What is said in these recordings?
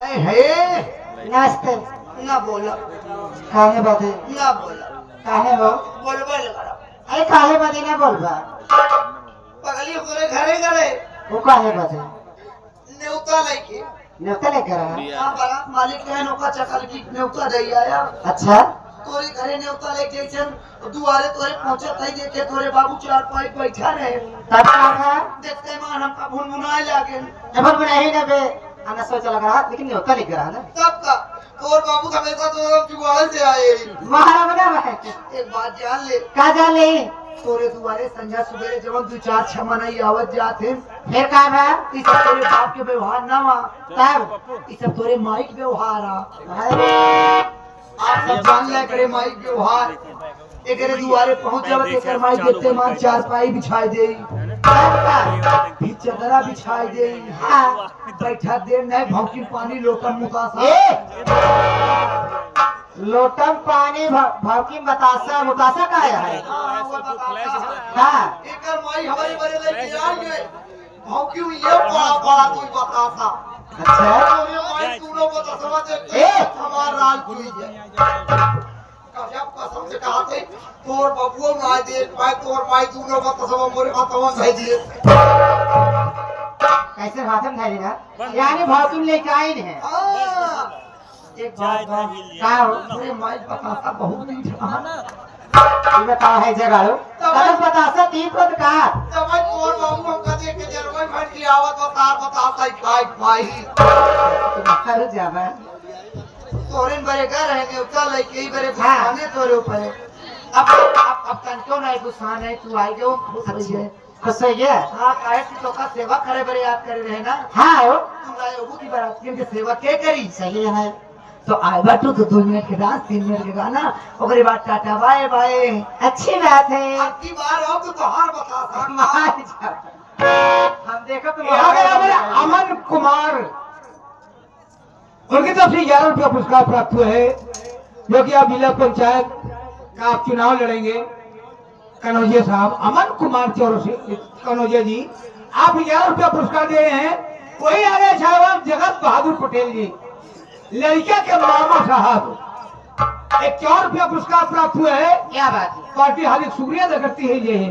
है नमस्ते। ना बोला काहे बदे ना बोला काहे हो बोलबे लगा अरे काहे बदे ना बोलबा पगली करे घरे घरे वो काहे बदे न्योता लेके न्योता लेकर आया। हां बारात मालिक है नौका चकल की न्योता दे आया। अच्छा तोरे घरे न्योता लेके जन दुआरे तोरे पहुंचे तई देखे तोरे बाबू चार पाई बैठा रहे तब कहा देखते मान हमका भुनभुनाए लागे जब बनाई ना बे आना सोचा लग रहा लेकिन न्योता लेकर आया ना तब का और बाबू हमेशा तो जुगाड़ से आए महारा बना है। एक बात जान ले का जाले तोरे दुआरे संध्या सुबेरे जब दो चार छह नहीं आवत जाते फिर का बा ई सब तोरे बाप के व्यवहार ना वा तब ई सब तोरे माइक व्यवहार आ अरे आप सब जान ले करे माइक व्यवहार एकरे दुआरे पहुंच जब एकर माइक देखते मान चार पाई बिछाई दे तब का भी चदरा बिछाई दे हाँ बैठा दे नहीं भौंकी पानी लोटम मुतासा ए लोटम पानी भौकी बतासा मुतासा का आया है। हाँ, वो बतासा। हाँ एकर माई हमारे बड़े लेके आ गए भौंकी ये बड़ा बड़ा कोई बतासा अच्छा तोरे माई तूनो बतासा दे ए! हमार राज खुली जाए जब कसम से कहा थे तोर बबुओ ना दे पाए तोर माई तूनो बतासा मोरे खतवा भेज दिए कैसे भाषण था ना यानी भौकी लेके आई है। हाँ, एक बात का हो तोरे माई बतासा बहुत दिन था ना ये बताओ है जगाड़ो तब बतासा तीन पद का जब मैं तोर बाबू हम कदे के जरमन भर की आवत बतासा खाई पाई करो जाबा तोरे बड़े घर रहेंगे उतर लेके ही बड़े हाँ। खाने तोरे ऊपर है अब तन क्यों नहीं गुस्सा नहीं तू आई जो खुश रही है खुश हो गया। हाँ काहे की तो का सेवा करे बड़े याद करे रहे ना हाँ हो तू आए ओबू की बारातियों की सेवा के करी सही है। तो आए बाटू तो 2 मिनट के डांस 3 मिनट के गाना ओकरे बाद टाटा बाय बाय अच्छी बात है। अब की बार आओ तो तोहार बता मान सकता जाओ। हम देखो तो यहाँ पे हमारे अमन कुमार उनकी तरफ से 11 रुपया पुरस्कार प्राप्त हुआ है जो कि आप जिला पंचायत का आप चुनाव लड़ेंगे। कनौजिया साहब अमन कुमार चौरसी कनौजिया जी आप 11 रुपया पुरस्कार दे रहे हैं। वही आ गए साहब जगत बहादुर पटेल जी लड़का के मामा साहब 51 रुपया पुरस्कार प्राप्त हुआ है। क्या बात है। पार्टी हार्दिक शुक्रिया अदा करती है। ये है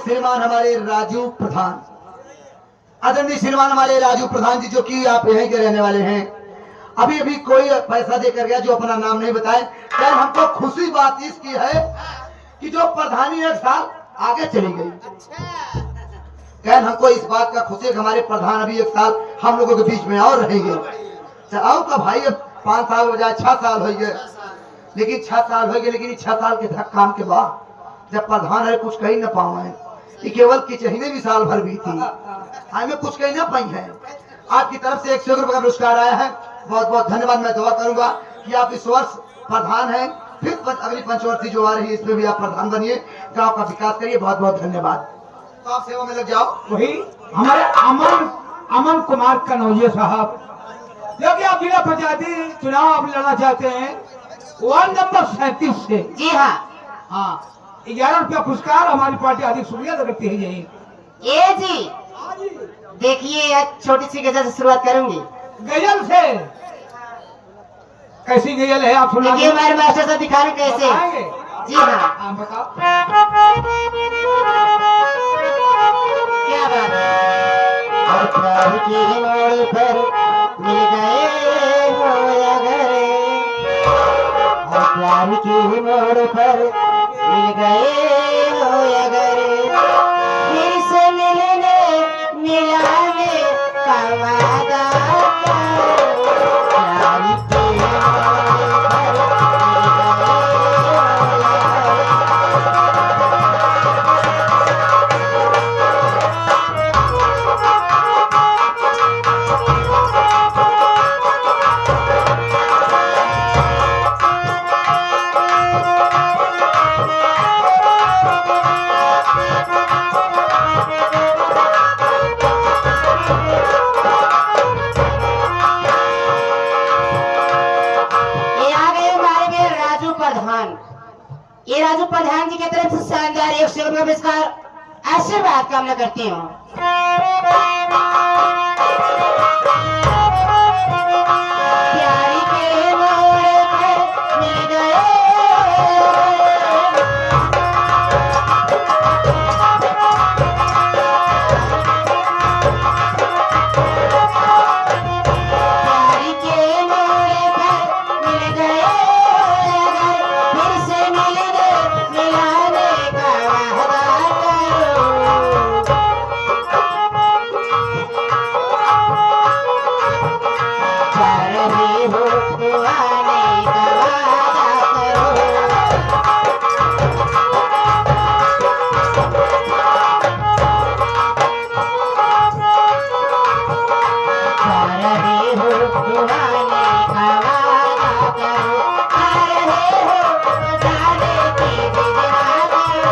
श्रीमान हमारे राजू प्रधान, आदरणीय श्रीमान हमारे राजू प्रधान जी, जो कि आप यहीं के रहने वाले हैं। अभी अभी कोई पैसा देकर गया जो अपना नाम नहीं बताए। क्या हमको खुशी बात इसकी है कि जो प्रधानी 1 साल आगे चली गई। क्या हमको इस बात का खुशी है कि हमारे प्रधान अभी 1 साल हम लोगों के बीच में और रहेंगे। आओ का भाई, अब 5 साल हो जाए, 6 साल हो गए, लेकिन 6 साल हो गए, लेकिन 6 साल के काम के बाद जब प्रधान है कुछ कही न पाए, केवल किचहीने भी साल भर भी थी, हमें कुछ कही ना पाई है। आपकी तरफ से 100 रुपए का पुरस्कार आया है, बहुत बहुत धन्यवाद। मैं दुआ करूंगा कि आप इस वर्ष प्रधान हैं, फिर अगली पंचवर्षी जो आ रही है इसमें भी आप प्रधान बनिए, गांव का विकास करिए। बहुत बहुत धन्यवाद। तो आप सेवा में लग जाओ। वही हमारे अमन कुमार कनौजिया साहब, जो कि आप जिला पंचायती चुनाव आप लड़ना चाहते हैं, वार्ड नंबर 37 से। जी हाँ। हाँ, 11 रुपया पुरस्कार हमारी पार्टी अधिक शुक्रिया करती है। यही ये जी देखिए, एक छोटी सी गजल से शुरुआत करूंगी। गजल से? कैसी गजल है आप सुना? देखिए हमारे मास्टर साहब दिखाने कैसे। जी हाँ। आप बताओ। क्या बात है। और प्यार के मोड़ पर मिल गए हो अगर, और प्यार के मोड़ पर मिल गए हो अगर, फिर से मिलने मिलाने का वादा करो। प्यार के मोड़ पर मिल ये राजू प्रधान जी की तरफ से शानदार 100 रुपये पुरस्कार आशीर्वाद कामना करती हूँ। प्यारी के मोड़ पर मिल गए, प्यारी के मोड़ पर मिल गए, फिर से मिलने मिलाने का वादा करो। जा रहे हो तो आने का वादा करो। जा रहे हो तो आने का वादा करो। आ रहे हो तो जाने की विदा करो।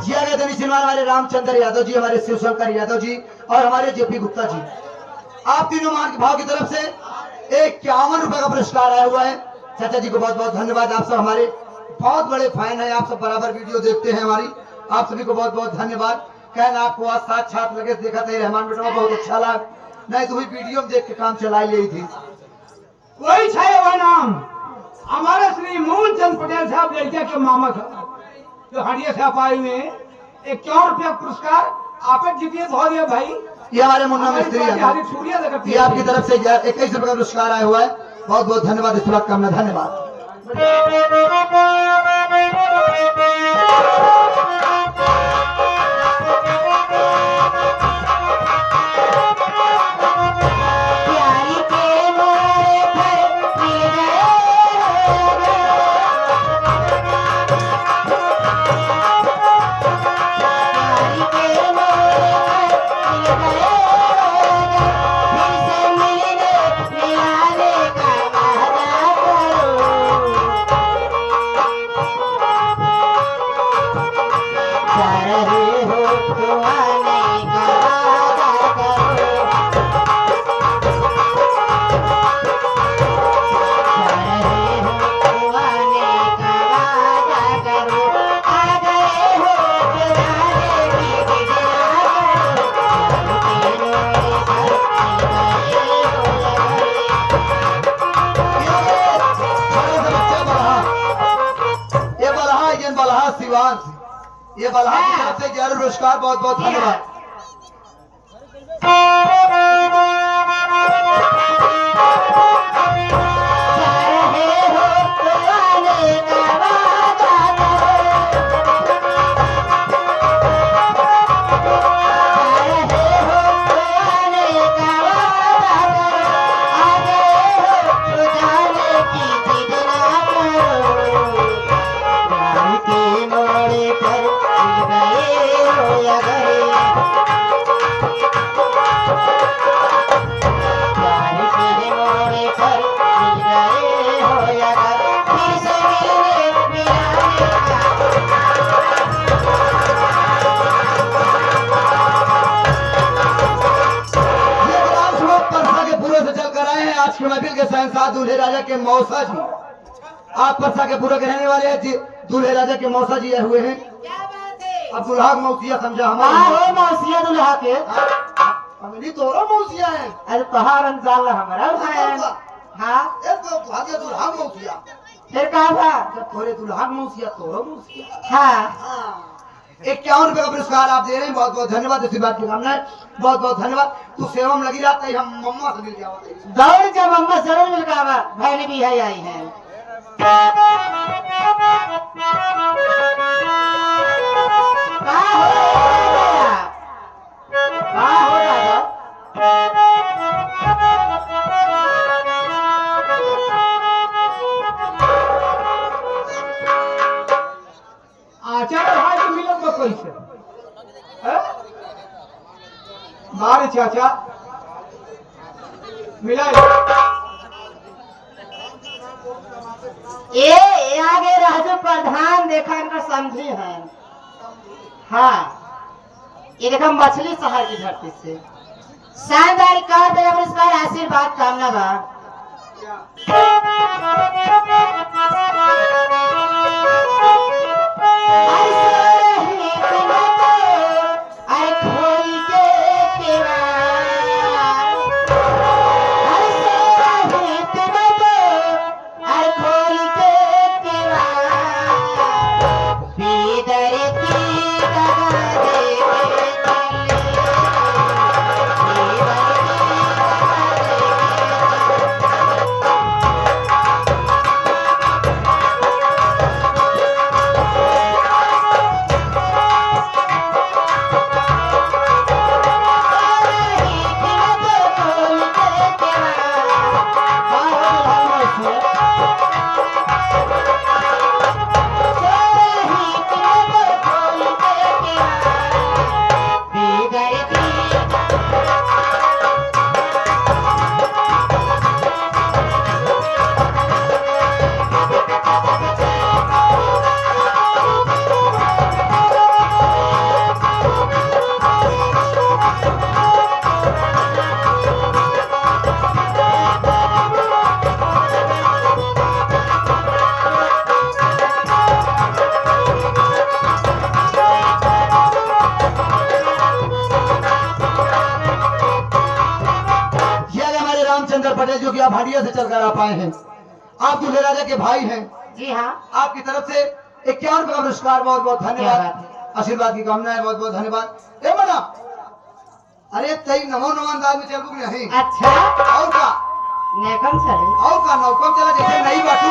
जी आगे धनी सिलवान हमारे रामचंद्र यादव जी, हमारे शिवशंकर यादव जी और हमारे जेपी गुप्ता जी, आप तीनों मान के भाव की तरफ से 51 रुपए का पुरस्कार आया हुआ है। चाचा जी को बहुत बहुत धन्यवाद। आप सब हमारे बहुत बड़े फैन हैं, आप सब बराबर वीडियो देखते हैं हमारी, आप सभी को बहुत बहुत धन्यवाद। कहना आपको आज साक्षात लगे देखा था रहमान बेटा, बहुत अच्छा लगा, नहीं तो वीडियो में देख के काम चला ले थी। वही छाया हुआ नाम हमारे श्री मूलचंद पटेल साहब लड़किया के मामा साहब, जो हरिया से आप आए हुए हैं। 51 रुपया पुरस्कार आप जीतिए। बहुत है भाई, ये हमारे मुन्ना मिस्त्री है, ये आपकी तरफ से 21 रुपए का पुरस्कार आया हुआ है। बहुत बहुत धन्यवाद, इस बात का धन्यवाद। प्यारी के मोरे पर मिल गए प्यारी के मोरे पर मिल गए फिर से मिलने मिलाने का वादा करो जा रहे हो तो आने का वादा करो जा रहे हो तो आने का वादा करो आ गए हो तो जाने की गिरा करो ये बलहा ये बलहा शिवांश ये बलहा की तरफ से 11 पुरस्कार बहुत बहुत धन्यवाद। जा रहे हो तो आने का वादा करो जा रहे हो तो आने का वादा करो आ गए हो तो जाने की जिद ना करो प्यार के मोड़े पर मिल गए हो अगर प्यार के मोड़े पर मिल गए हो अगर फिर से मिलने मिलाने का ये गुलाम स्वरूप परसा के पूरे से चलकर आए हैं। आज की महफिल के शहंशाह दूल्हे राजा के मौसा जी, आप परसा के पूरे के रहने वाले हैं जी। दूल्हे राजा के मौसा जी आए हुए हैं। क्या बात है अब दुल्हा मौसिया समझा हाँ हमारे हो मौसिया दुल्हा के अगली तोरो मौसिया है। अरे पहाड़ अंजाल हमारा हाँ एक तो भाग्य दुल्हा मौसिया, फिर कहा था जब थोड़े दुल्हा मौसिया तोरो मौसिया। हाँ 51 रुपए का पुरस्कार आप दे रहे हैं, बहुत बहुत धन्यवाद। इसी बात की कामना है, बहुत बहुत धन्यवाद। तू सेवा में लगी रहता है, हम मम्मा से मिल के आवते हैं। दौड़ जब अम्मा जरूर मिल गया भाई भी है आई है कहाँ हो गया? कहाँ हो दादा? आचार्य भाई के मिलन में कैसे बारे चाचा मिला ये आगे राजू प्रधान देखा इनका समझी है हाँ ये देखा मछली शहर की धरती से शानदार कर दे पुरस्कार आशीर्वाद कामना बा पटेल जो कि आप हरिया से चलकर आ पाए हैं। आप दूल्हे राजा के भाई हैं। जी हाँ आपकी तरफ से 51 रुपए का पुरस्कार, बहुत बहुत क्या धन्यवाद। बात आशीर्वाद की कामना है, बहुत बहुत धन्यवाद। ए मना अरे तई नमो नमो अंदाज में चल नहीं अच्छा और का नेकम चले और का नौकम चला जैसे नहीं बाटू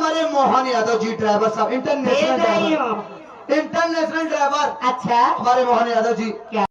हमारे मोहन यादव जी ड्राइवर साहब, इंटरनेशनल भेज रही ड्राइवर, हूँ। इंटरनेशनल ड्राइवर अच्छा हमारे मोहन यादव जी। क्या